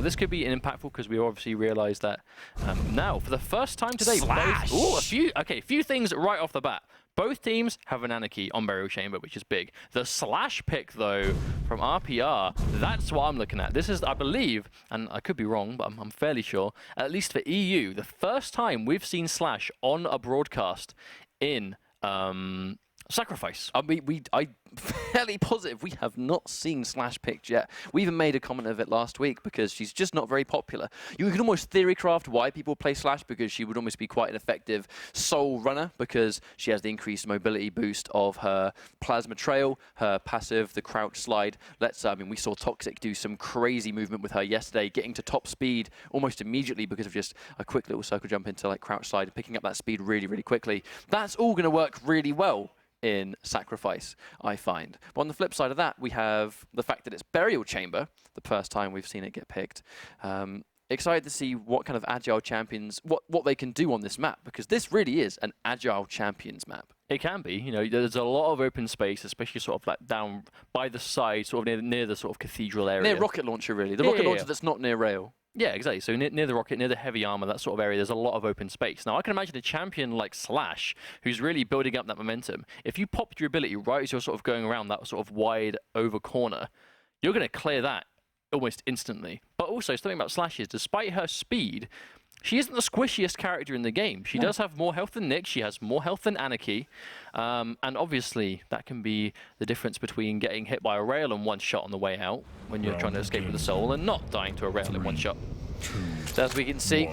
Now, this could be impactful because we obviously realized that now, for the first time today, Slash! a few things right off the bat. Both teams have an Anarchy on Burial Chamber, which is big. The Slash pick, though, from RPR, that's what I'm looking at. This is, I believe, and I could be wrong, but I'm fairly sure, at least for EU, the first time we've seen Slash on a broadcast in Sacrifice. I'm fairly positive we have not seen Slash picked yet. We even made a comment of it last week because she's just not very popular. You can almost theorycraft why people play Slash, because she would almost be quite an effective soul runner because she has the increased mobility boost of her plasma trail, her passive, the crouch slide. I mean, we saw Toxic do some crazy movement with her yesterday, getting to top speed almost immediately because of just a quick little circle jump into like crouch slide and picking up that speed really, really quickly. That's all going to work really well in Sacrifice, I find. But on the flip side of that, we have the fact that it's Burial Chamber, the first time we've seen it get picked. Excited to see what kind of agile champions, what they can do on this map, because this really is an agile champions map. It can be, you know, there's a lot of open space, especially sort of like down by the side, sort of near the sort of cathedral area. Near rocket launcher, really. The rocket launcher that's not near rail. Yeah, exactly. So near the rocket, near the heavy armor, that sort of area, there's a lot of open space. Now, I can imagine a champion like Slash, who's really building up that momentum. If you popped your ability right as you're sort of going around that sort of wide over corner, you're going to clear that almost instantly. But also, something about Slash is, despite her speed, she isn't the squishiest character in the game. She does have more health than Nick. She has more health than Anarchy. And obviously, that can be the difference between getting hit by a rail in one shot on the way out when you're trying to escape with the soul and not dying to a rail in one shot. So as we can see,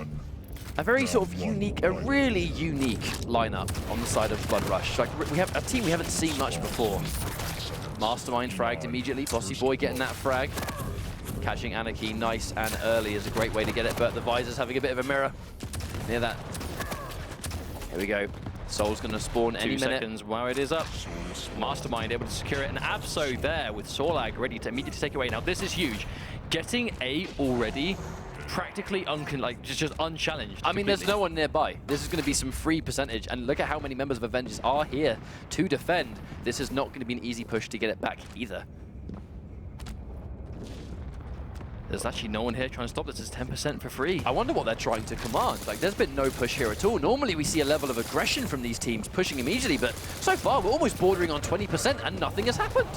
a very sort of unique, a really unique lineup on the side of Blood Rush. Like, we have a team we haven't seen much before. Mastermind fragged immediately. Bossy Boy getting that frag. Catching Anarchy nice and early is a great way to get it, but the Visor's having a bit of a mirror near that. Here we go. Soul's going to spawn any minute. 2 seconds while it is up. Mastermind able to secure it, and Absol there with Sorlag ready to immediately take away. Now this is huge. Getting A already, practically just unchallenged. I mean, there's no one nearby. This is going to be some free percentage, and look at how many members of Avengers are here to defend. This is not going to be an easy push to get it back either. There's actually no one here trying to stop this. It's 10% for free. I wonder what they're trying to command. Like, there's been no push here at all. Normally, we see a level of aggression from these teams pushing immediately, but so far, we're almost bordering on 20% and nothing has happened.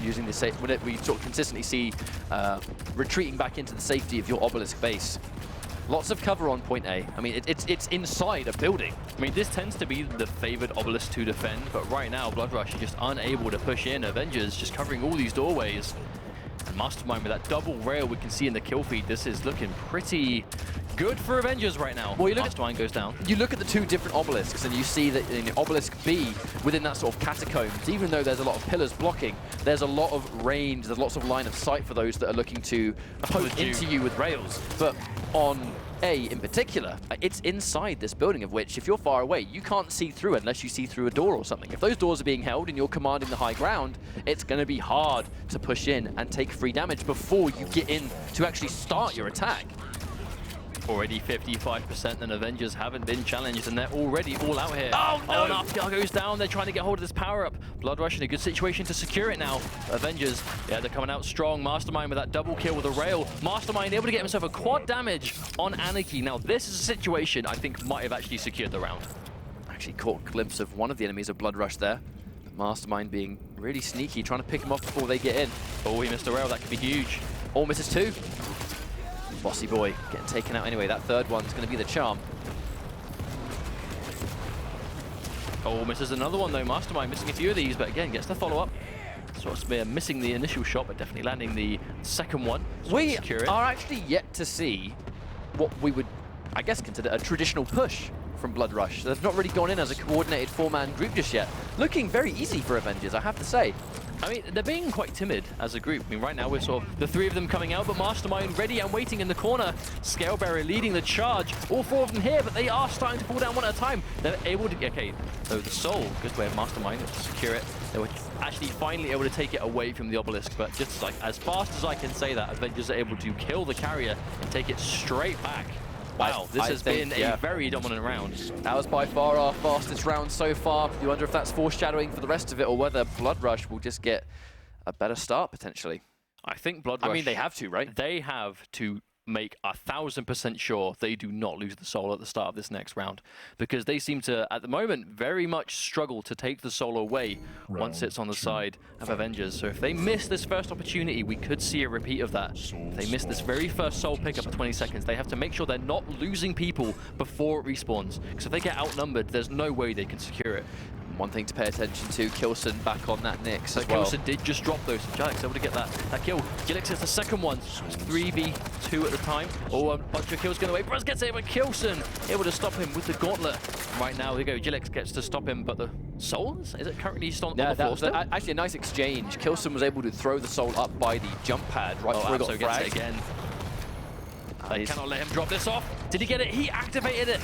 Using the safe, we sort of consistently see retreating back into the safety of your obelisk base. Lots of cover on point A. I mean, it's inside a building. I mean, this tends to be the favored obelisk to defend, but right now, Blood Rush is just unable to push in. Avengers just covering all these doorways. And Mastermind with that double rail we can see in the kill feed. This is looking pretty good for Avengers right now. Well, Mastermind goes down. You look at the two different obelisks and you see that in Obelisk B, within that sort of catacombs, even though there's a lot of pillars blocking, there's a lot of range, there's lots of line of sight for those that are looking to poke into you with rails. But on A in particular, it's inside this building, of which if you're far away, you can't see through unless you see through a door or something. If those doors are being held and you're commanding the high ground, it's going to be hard to push in and take free damage before you get in to actually start your attack. Already 55%, and Avengers haven't been challenged, and they're already all out here. Oh, no! And RPR goes down. They're trying to get hold of this power-up. Blood Rush in a good situation to secure it now. Avengers, yeah, they're coming out strong. Mastermind with that double kill with a rail. Mastermind able to get himself a quad damage on Anarchy. Now, this is a situation I think might have actually secured the round. Actually caught a glimpse of one of the enemies of Blood Rush there. Mastermind being really sneaky, trying to pick him off before they get in. Oh, he missed a rail. That could be huge. All misses two. Bossy Boy getting taken out anyway. That third one's going to be the charm. Oh, misses another one though. Mastermind missing a few of these, but again, gets the follow-up. So it's missing the initial shot, but definitely landing the second one. So we are actually yet to see what we would, I guess, consider a traditional push from Blood Rush. They've not really gone in as a coordinated four-man group just yet. Looking very easy for Avengers, I have to say. I mean, they're being quite timid as a group. I mean, right now we're sort of the three of them coming out, but Mastermind ready and waiting in the corner. Scale Barrier leading the charge. All four of them here, but they are starting to fall down one at a time. They're able to get, okay, so the Soul, good way of Mastermind to secure it. They were actually finally able to take it away from the obelisk, but just like as fast as I can say that, Avengers are able to kill the carrier and take it straight back. Wow, this has been a very dominant round. That was by far our fastest round so far. You wonder if that's foreshadowing for the rest of it, or whether Blood Rush will just get a better start, potentially. I think Blood Rush... I mean, they have to, right? They have to make 1000% sure they do not lose the soul at the start of this next round, because they seem to, at the moment, very much struggle to take the soul away once it's on the side of Avengers. So if they miss this first opportunity, we could see a repeat of that. If they miss this very first soul pickup at 20 seconds, they have to make sure they're not losing people before it respawns, because if they get outnumbered, there's no way they can secure it. One thing to pay attention to, Kilson back on that Nyx as well. Kilson did just drop those. Jilix able to get that kill. Jilix is the second one. 3v2 at the time. Oh, a bunch of kills going away. Bruz gets it, but Kilson able to stop him with the gauntlet. Right now, we go. Jilix gets to stop him, but the souls? Is it currently still on the floor still? Actually a nice exchange. Kilson was able to throw the soul up by the jump pad right before he got gets fragged. it again. They cannot let him drop this off. Did he get it? He activated it.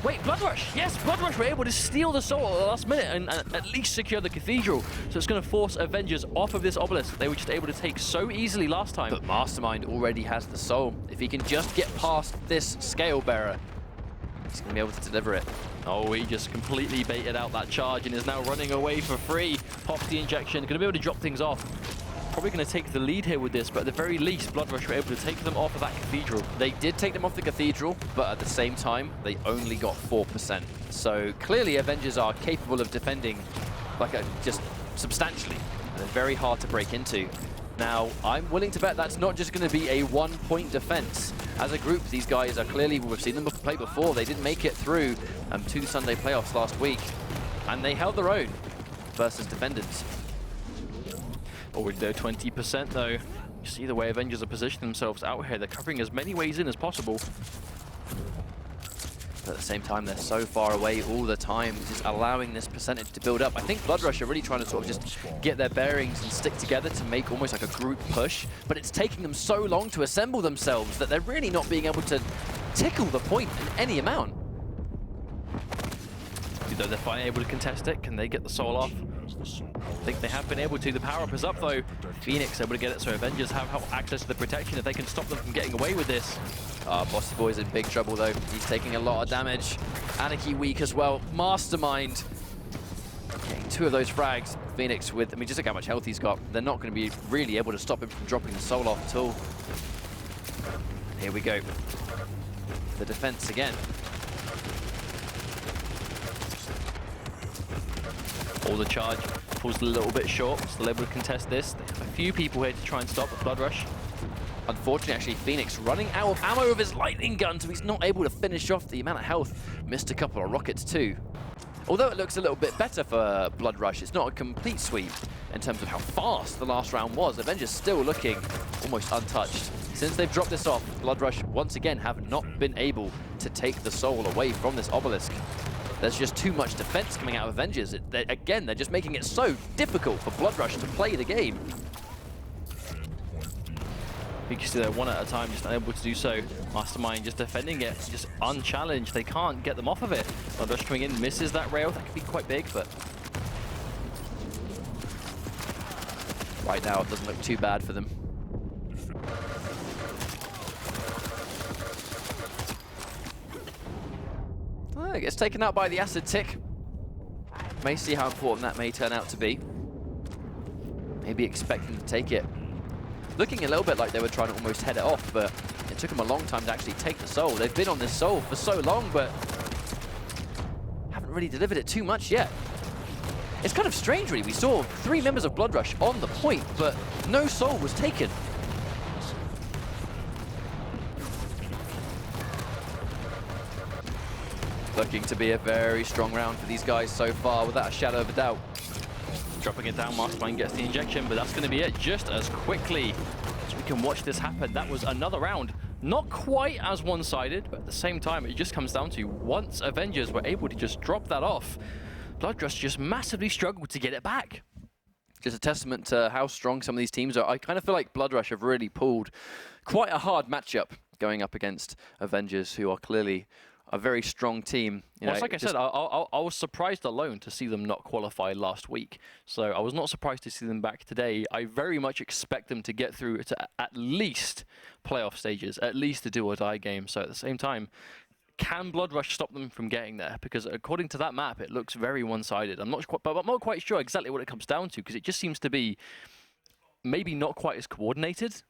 Wait, Blood Rush! Yes, Blood Rush were able to steal the soul at the last minute and at least secure the cathedral. So it's going to force Avengers off of this obelisk. They were just able to take so easily last time. But Mastermind already has the soul. If he can just get past this scale bearer, he's going to be able to deliver it. Oh, he just completely baited out that charge and is now running away for free. Pops the injection, going to be able to drop things off. Probably going to take the lead here with this, but at the very least, Blood Rush were able to take them off of that cathedral. They did take them off the cathedral, but at the same time, they only got 4%. So clearly, Avengers are capable of defending just substantially. And they're very hard to break into. Now, I'm willing to bet that's not just going to be a one-point defense. As a group, these guys are clearly, we've seen them play before. They didn't make it through 2 Sunday playoffs last week, and they held their own versus defendants. Already there, 20% though. You see the way Avengers are positioning themselves out here. They're covering as many ways in as possible. But at the same time, they're so far away all the time, just allowing this percentage to build up. I think Blood Rush are really trying to sort of just get their bearings and stick together to make almost like a group push. But it's taking them so long to assemble themselves that they're really not being able to tickle the point in any amount. Though they're finally able to contest it, can they get the soul off? I think they have been able to. The power-up is up though. Phoenix able to get it, so Avengers have access to the protection if they can stop them from getting away with this. Bossy Boy's in big trouble though. He's taking a lot of damage. Anarchy weak as well. Mastermind getting 2 of those frags. Phoenix with, I mean, just look how much health he's got. They're not going to be really able to stop him from dropping the soul off at all. Here we go. The defense again. All the charge falls a little bit short. Still able to contest this. They have a few people here to try and stop the Blood Rush. Unfortunately, actually, Phoenix running out of ammo with his lightning gun, so he's not able to finish off the amount of health. Missed a couple of rockets too. Although it looks a little bit better for Blood Rush, it's not a complete sweep in terms of how fast the last round was. Avengers still looking almost untouched. Since they've dropped this off, Blood Rush once again have not been able to take the soul away from this obelisk. There's just too much defense coming out of Avengers. Again, they're just making it so difficult for Blood Rush to play the game. You can see they're one at a time, just unable to do so. Mastermind just defending it, just unchallenged. They can't get them off of it. Blood Rush coming in, misses that rail. That could be quite big, but right now it doesn't look too bad for them. It gets taken out by the acid tick. May see how important that may turn out to be. Maybe expecting to take it. Looking a little bit like they were trying to almost head it off, but it took them a long time to actually take the soul. They've been on this soul for so long, but haven't really delivered it too much yet. It's kind of strange, really. We saw 3 members of Blood Rush on the point, but no soul was taken. Looking to be a very strong round for these guys so far, without a shadow of a doubt. Dropping it down, Mastermind gets the injection, but that's going to be it just as quickly as we can watch this happen. That was another round. Not quite as one-sided, but at the same time, it just comes down to once Avengers were able to just drop that off, Blood Rush just massively struggled to get it back. Just a testament to how strong some of these teams are. I kind of feel like Blood Rush have really pulled quite a hard matchup going up against Avengers, who are clearly a very strong team. Well, it's like I said, I was surprised alone to see them not qualify last week. So I was not surprised to see them back today. I very much expect them to get through to at least playoff stages, at least a do-or-die game. So at the same time, can Blood Rush stop them from getting there? Because according to that map, it looks very one-sided. I'm not quite sure exactly what it comes down to, because it just seems to be maybe not quite as coordinated.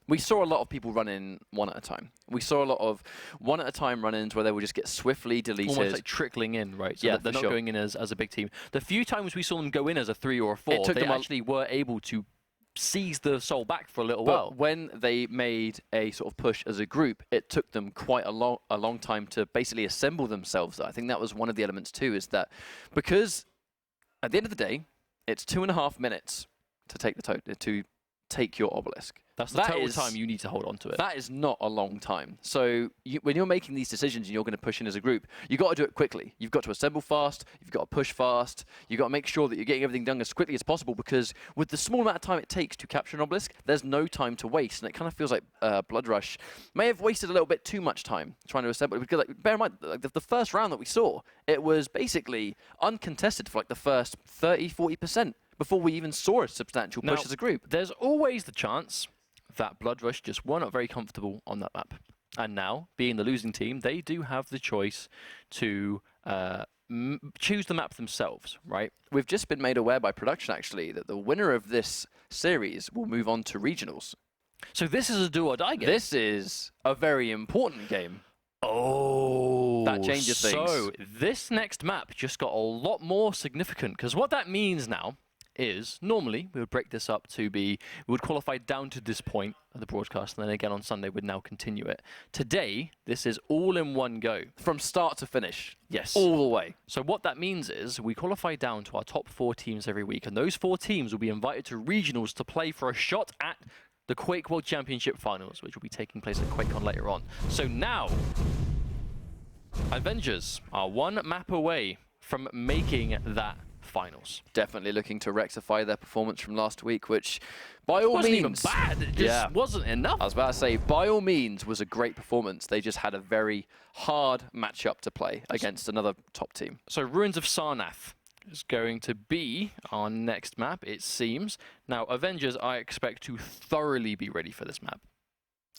We saw a lot of people run in one at a time. We saw a lot of one at a time run-ins where they would just get swiftly deleted. Almost like trickling in, right? So yeah, they're not going in as a big team. The few times we saw them go in as a 3 or a 4, they actually were able to seize the soul back for a little while. But when they made a sort of push as a group, it took them quite a long time to basically assemble themselves. I think that was one of the elements too, is that because at the end of the day, it's 2.5 minutes to take your obelisk. That's the total time you need to hold on to it. That is not a long time. So when you're making these decisions and you're going to push in as a group, you've got to do it quickly. You've got to assemble fast. You've got to push fast. You've got to make sure that you're getting everything done as quickly as possible, because with the small amount of time it takes to capture an obelisk, there's no time to waste. And it kind of feels like Blood Rush may have wasted a little bit too much time trying to assemble it. Because bear in mind, the first round that we saw, it was basically uncontested for like the first 30-40% before we even saw a substantial push as a group. There's always the chance that Blood Rush just were not very comfortable on that map. And now, being the losing team, they do have the choice to choose the map themselves, right? We've just been made aware by production, actually, that the winner of this series will move on to regionals. So this is a do-or-die game? This is a very important game. Oh, that changes things. So this next map just got a lot more significant, because what that means now is normally we would break this up to be, we would qualify down to this point of the broadcast, and then again on Sunday we'd now continue it. Today, this is all in one go. From start to finish. Yes. All the way. So what that means is we qualify down to our top 4 teams every week, and those 4 teams will be invited to regionals to play for a shot at the Quake World Championship Finals, which will be taking place at QuakeCon later on. So now, Avengers are 1 map away from making that finals. Definitely looking to rectify their performance from last week, which by all wasn't means even bad. It just wasn't enough. I was about to say, by all means was a great performance. They just had a very hard matchup to play against another top team. So Ruins of Sarnath is going to be our next map, it seems. Now, Avengers, I expect to thoroughly be ready for this map.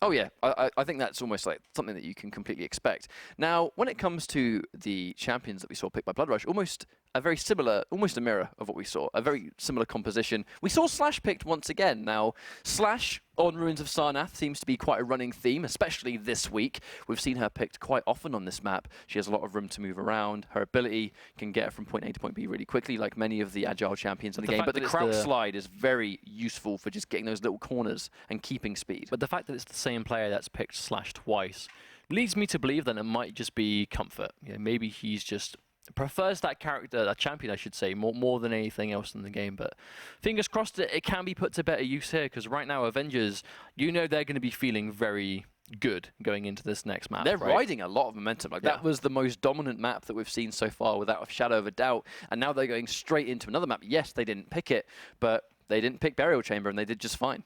Oh yeah, I think that's almost like something that you can completely expect. Now, when it comes to the champions that we saw picked by Blood Rush, almost a very similar, almost a mirror of what we saw, a very similar composition. We saw Slash picked once again. Now, Slash on Ruins of Sarnath seems to be quite a running theme, especially this week. We've seen her picked quite often on this map. She has a lot of room to move around. Her ability can get her from point A to point B really quickly, like many of the agile champions in the game. But the crouch slide is very useful for just getting those little corners and keeping speed. But the fact that it's the same player that's picked Slash twice leads me to believe that it might just be comfort. You know, maybe he's just prefers that character, that champion I should say, more than anything else in the game. But fingers crossed that it can be put to better use here, because right now Avengers, you know, they're going to be feeling very good going into this next map. They're riding a lot of momentum. Like that was the most dominant map that we've seen so far, without a shadow of a doubt. And now they're going straight into another map. Yes, they didn't pick it, but they didn't pick Burial Chamber, and they did just fine.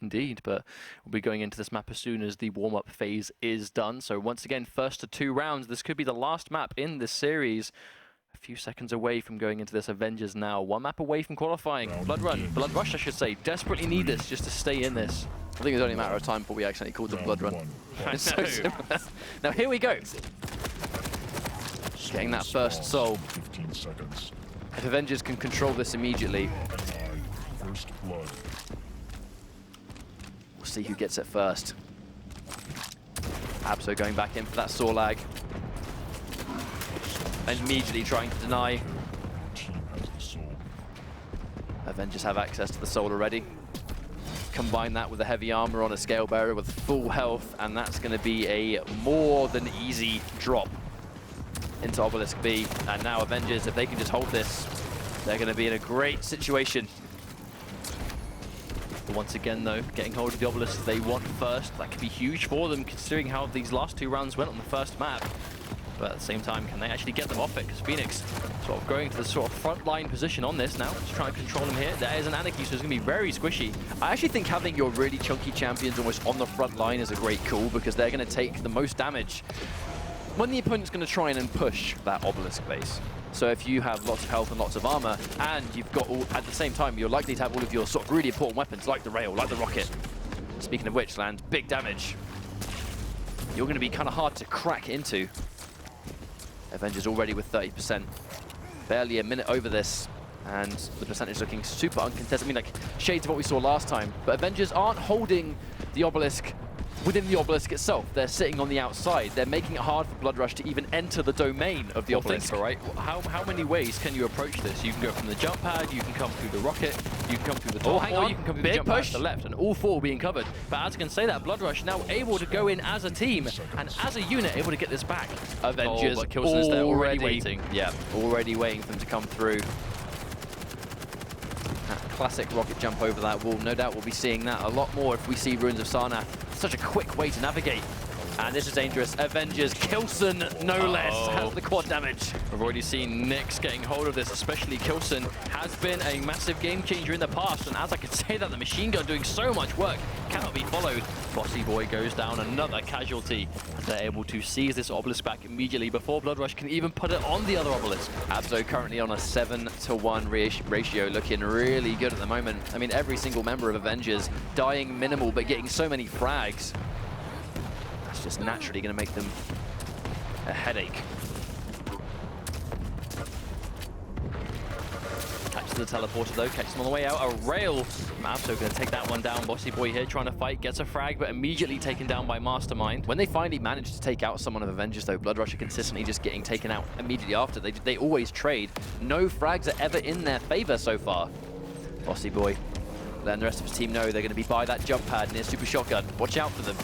Indeed, but we'll be going into this map as soon as the warm-up phase is done. So once again, first to 2 rounds. This could be the last map in this series. A few seconds away from going into this Avengers now. 1 map away from qualifying. Blood Rush, I should say, desperately need this just to stay in this. I think it's only a matter of time before we accidentally called them Blood Run. It's so similar. Now here we go. Getting that first soul. 15 seconds. If Avengers can control this immediately, First blood. we'll see who gets it first. Abso going back in for that saw lag. Immediately trying to deny. Team has the soul. Avengers have access to the soul already. Combine that with the heavy armor on a scale bearer with full health, and that's going to be a more than easy drop into Obelisk B. And now Avengers, if they can just hold this, they're going to be in a great situation. But once again, though, getting hold of the Obelisk they want first. That could be huge for them, considering how these last 2 rounds went on the first map. But at the same time, can they actually get them off it? Because Phoenix sort of going to the sort of front line position on this now. Just trying to control him here. There is an Anarchy, so it's going to be very squishy. I actually think having your really chunky champions almost on the front line is a great call, because they're going to take the most damage. when the opponent's going to try and push that obelisk base. So if you have lots of health and lots of armor, and you've got all, at the same time, you're likely to have all of your sort of really important weapons, like the rail, like the rocket. Speaking of which, lands big damage. You're going to be kind of hard to crack into. Avengers already with 30%. Barely a minute over this, and the percentage looking super uncontested. I mean, like, shades of what we saw last time. But Avengers aren't holding the obelisk within the obelisk itself. They're sitting on the outside. They're making it hard for Blood Rush to even enter the domain of the obelisk. Think, right? How many ways can you approach this? You can go from the jump pad, you can come through the rocket, you can come through the top, or you can come through the jump pad to the left, and all four being covered. But as I can say that, Blood Rush now able to go in as a team, and as a unit able to get this back. Avengers already waiting. Yeah, already waiting for them to come through. That classic rocket jump over that wall. No doubt we'll be seeing that a lot more if we see Ruins of Sarnath. Such a quick way to navigate. And this is dangerous. Avengers, Kilson, no less, has the quad damage. We've already seen Nyx getting hold of this, especially Kilson has been a massive game changer in the past. And as I could say that, the machine gun doing so much work cannot be followed. Bossy Boy goes down, another casualty. And they're able to seize this obelisk back immediately before Blood Rush can even put it on the other obelisk. Abzo currently on a 7-to-1 ratio, looking really good at the moment. I mean, every single member of Avengers dying minimal, but getting so many frags. It's just naturally going to make them a headache. Catches the teleporter though, catches him on the way out. A rail. Mavso going to take that one down. Bossy Boy here trying to fight, gets a frag, but immediately taken down by Mastermind. When they finally manage to take out someone of Avengers though, Blood Rush are consistently just getting taken out immediately after. They always trade. No frags are ever in their favor so far. Bossy Boy letting the rest of his team know they're going to be by that jump pad near Super Shotgun. Watch out for them.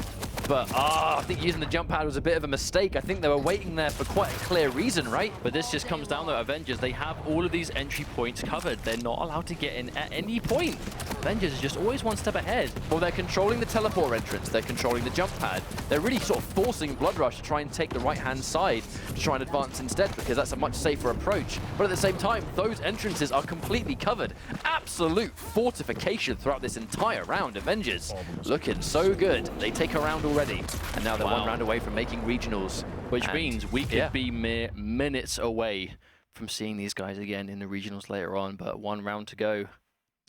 But, I think using the jump pad was a bit of a mistake. I think they were waiting there for quite a clear reason, right? But this just comes down to Avengers. They have all of these entry points covered. They're not allowed to get in at any point. Avengers is just always one step ahead. Well, they're controlling the teleport entrance. They're controlling the jump pad. They're really sort of forcing Blood Rush to try and take the right-hand side to try and advance instead, because that's a much safer approach. But at the same time, those entrances are completely covered. Absolute fortification throughout this entire round. Avengers looking so good. They take a round already, and now they're one round away from making regionals, which means we could be mere minutes away from seeing these guys again in the regionals later on. But one round to go.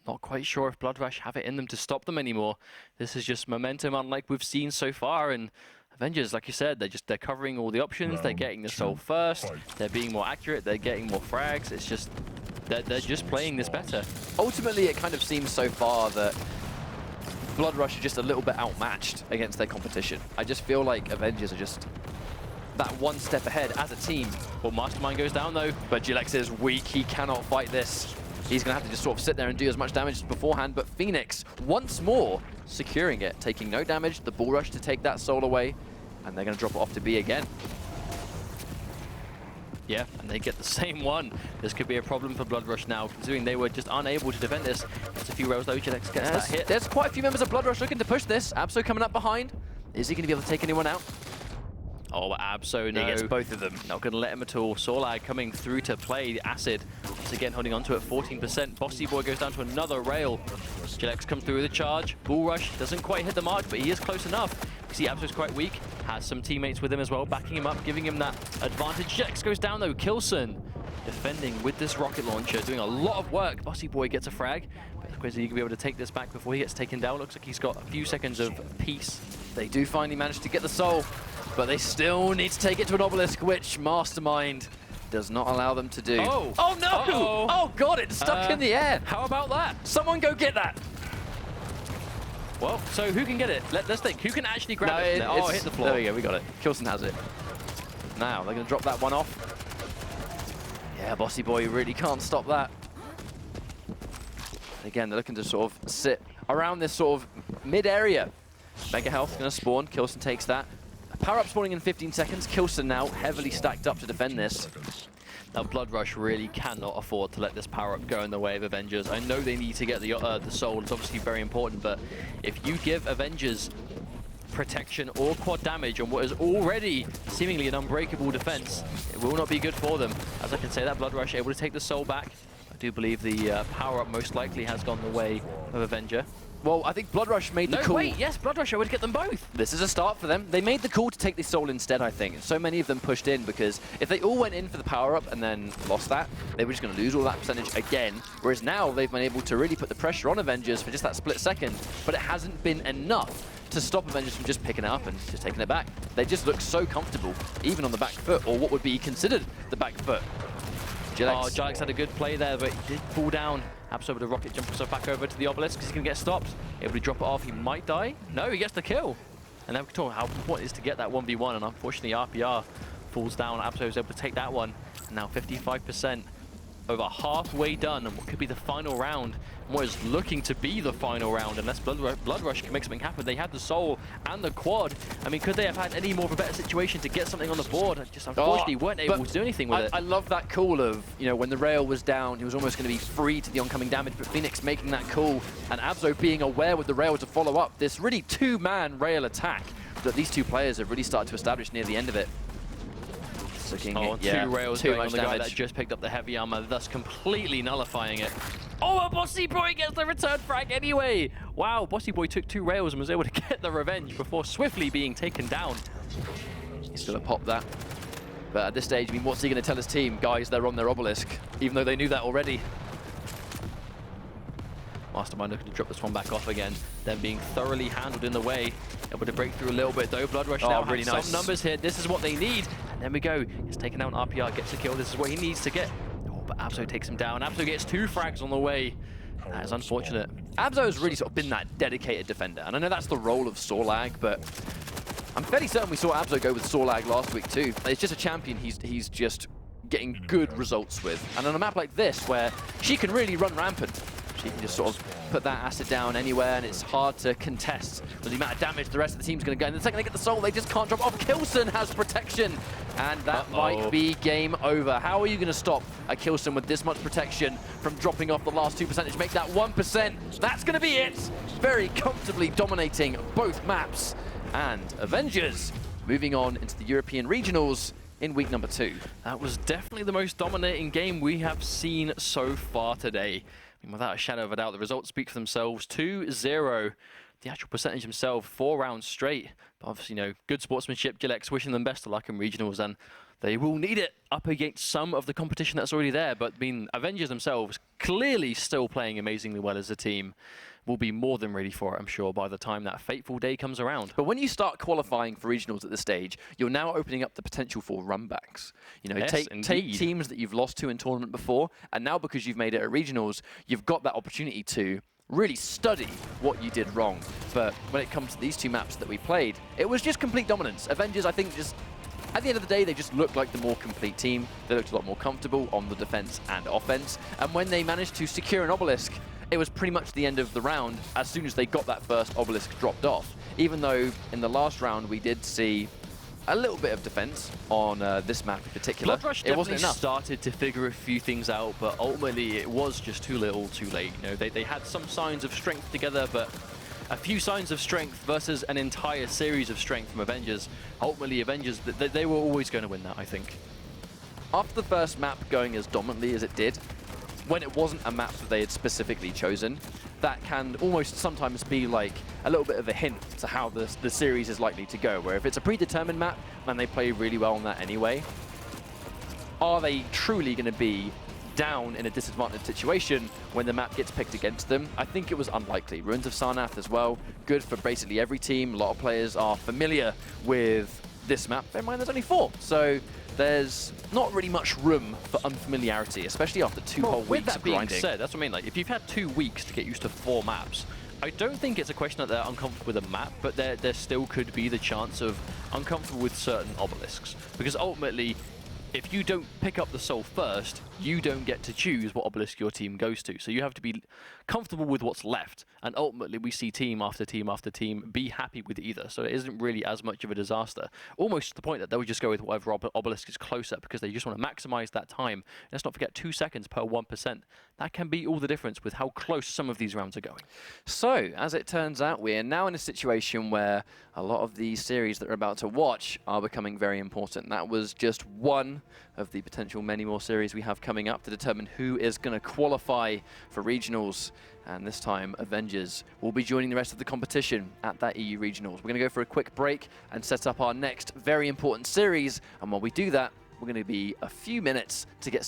Not quite sure if Blood Rush have it in them to stop them anymore. This is just momentum unlike we've seen so far, and Avengers, like you said, they're covering all the options. They're getting the soul first. They're being more accurate. They're getting more frags. It's just they're just playing this better. Ultimately, it kind of seems so far that Blood Rush are just a little bit outmatched against their competition. I just feel like Avengers are just that one step ahead as a team. Well, Mastermind goes down though. But Gilex is weak. He cannot fight this. He's going to have to just sort of sit there and do as much damage as beforehand. But Phoenix, once more, securing it, taking no damage. The Bull Rush to take that soul away. And they're going to drop it off to B again. Yeah, and they get the same one. This could be a problem for Blood Rush now, considering they were just unable to defend this. Just a few rails though, Gilex gets that hit. There's quite a few members of Blood Rush looking to push this. Abso coming up behind. Is he going to be able to take anyone out? Oh, Abso, no. He gets both of them. Not going to let him at all. Sorlag coming through to play. Acid, once again holding on to it, 14%. Bossy Boy goes down to another rail. Gilex comes through with a charge. Bull Rush doesn't quite hit the mark, but he is close enough. You see Abso's quite weak. Has some teammates with him as well, backing him up, giving him that advantage. Gilex goes down though. Kilson defending with this rocket launcher, doing a lot of work. Bossy Boy gets a frag. But of course, he can be able to take this back before he gets taken down. Looks like he's got a few seconds of peace. They do finally manage to get the soul, but they still need to take it to an obelisk, which Mastermind does not allow them to do. Oh, oh no! Oh god, it's stuck in the air. How about that? Someone go get that. Well, so who can get it? Let's think. Who can actually grab it? Oh, it hit the floor. There we go, we got it. Kilson has it. Now, they're going to drop that one off. Yeah, Bossy Boy really can't stop that. Again, they're looking to sort of sit around this sort of mid-area. Mega Health going to spawn. Kilson takes that. Power-up spawning in 15 seconds. Kilson now heavily stacked up to defend this. Now, Blood Rush really cannot afford to let this power-up go in the way of Avengers. I know they need to get the soul. It's obviously very important, but if you give Avengers protection or quad damage on what is already seemingly an unbreakable defense, it will not be good for them. As I can say that, Blood Rush able to take the soul back. I do believe the power-up most likely has gone the way of Avenger. Well, I think Blood Rush made the call. Wait, yes, Blood Rush, I would get them both. This is a start for them. They made the call to take the Soul instead, I think. So many of them pushed in because if they all went in for the power-up and then lost that, they were just going to lose all that percentage again. Whereas now they've been able to really put the pressure on Avengers for just that split second, but it hasn't been enough to stop Avengers from just picking it up and just taking it back. They just look so comfortable, even on the back foot, or what would be considered the back foot. Oh, Jilex had a good play there, but he did fall down. Abso with a rocket jump himself back over to the obelisk because he's going to get stopped. Able to drop it off, he might die. No, he gets the kill. And then we can talk how important it is to get that 1v1, and unfortunately RPR falls down. Abso is able to take that one. And now 55%, over halfway done, and what could be the final round. What is looking to be the final round, unless Blood Rush can make something happen. They had the soul and the quad. I mean, could they have had any more of a better situation to get something on the board? Just unfortunately weren't able to do anything with it. I love that call of, you know, when the rail was down, he was almost going to be free to the oncoming damage, but Phoenix making that call, and Abso being aware with the rail to follow up this really two-man rail attack that these two players have really started to establish near the end of it. Two rails going on the guy that just picked up the heavy armor, thus completely nullifying it. Oh, a Bossy Boy gets the return frag anyway! Wow, Bossy Boy took 2 rails and was able to get the revenge before swiftly being taken down. He's going to pop that. But at this stage, I mean, what's he going to tell his team? Guys, they're on their obelisk, even though they knew that already. Mastermind looking to drop this one back off again, then being thoroughly handled in the way. Able to break through a little bit though. Blood Rush now really has nice. some numbers here. This is what they need. And then we go. He's taken down RPR, gets a kill. This is what he needs to get. Oh, but Abso takes him down. Abso gets 2 frags on the way. That is unfortunate. Abso has really sort of been that dedicated defender. And I know that's the role of Sorlag, but I'm fairly certain we saw Abso go with Sorlag last week too. It's just a champion he's just getting good results with. And on a map like this, where she can really run rampant, she can just sort of put that acid down anywhere, and it's hard to contest with the amount of damage the rest of the team's going to go. And the second they get the soul, they just can't drop off. Kilson has protection, and that might be game over. How are you going to stop a Kilson with this much protection from dropping off the last 2%? Make that 1%. That's going to be it. Very comfortably dominating both maps. And Avengers moving on into the European Regionals in week number 2. That was definitely the most dominating game we have seen so far today. Without a shadow of a doubt, the results speak for themselves. 2-0. The actual percentage himself, 4 rounds straight. But obviously, you know, good sportsmanship. Jilex wishing them best of luck in regionals, and they will need it up against some of the competition that's already there. But I mean, Avengers themselves clearly still playing amazingly well as a team. Will be more than ready for it, I'm sure, by the time that fateful day comes around. But when you start qualifying for regionals at this stage, you're now opening up the potential for runbacks. You know, Yes, take teams that you've lost to in tournament before, and now because you've made it at regionals, you've got that opportunity to really study what you did wrong. But when it comes to these 2 maps that we played, it was just complete dominance. Avengers, I think, just at the end of the day, they just looked like the more complete team. They looked a lot more comfortable on the defense and offense. And when they managed to secure an obelisk, it was pretty much the end of the round as soon as they got that first obelisk dropped off. Even though in the last round we did see a little bit of defense on this map in particular. Blood Rush definitely started to figure a few things out, but ultimately it was just too little, too late. You know, they had some signs of strength together, but a few signs of strength versus an entire series of strength from Avengers. Ultimately, Avengers, they were always going to win that, I think. After the first map going as dominantly as it did, when it wasn't a map that they had specifically chosen, that can almost sometimes be like a little bit of a hint to how the series is likely to go, where if it's a predetermined map, and they play really well on that anyway, are they truly going to be down in a disadvantaged situation when the map gets picked against them? I think it was unlikely. Ruins of Sarnath as well, good for basically every team. A lot of players are familiar with this map. Bear in mind there's only 4, so there's not really much room for unfamiliarity, especially after 2 whole weeks with that of being grinding. said, that's what I mean. Like, if you've had 2 weeks to get used to 4 maps, I don't think it's a question that they're uncomfortable with a map, but there still could be the chance of uncomfortable with certain obelisks. Because ultimately, if you don't pick up the soul first, you don't get to choose what obelisk your team goes to. So you have to be comfortable with what's left. And ultimately, we see team after team after team be happy with either. So it isn't really as much of a disaster. Almost to the point that they would just go with whatever obelisk is closer because they just want to maximize that time. Let's not forget 2 seconds per 1%. That can be all the difference with how close some of these rounds are going. So, as it turns out, we're now in a situation where a lot of the series that we're about to watch are becoming very important. That was just one of the potential many more series we have coming up to determine who is going to qualify for regionals. And this time, Avengers will be joining the rest of the competition at that EU regionals. We're going to go for a quick break and set up our next very important series. And while we do that, we're going to be a few minutes to get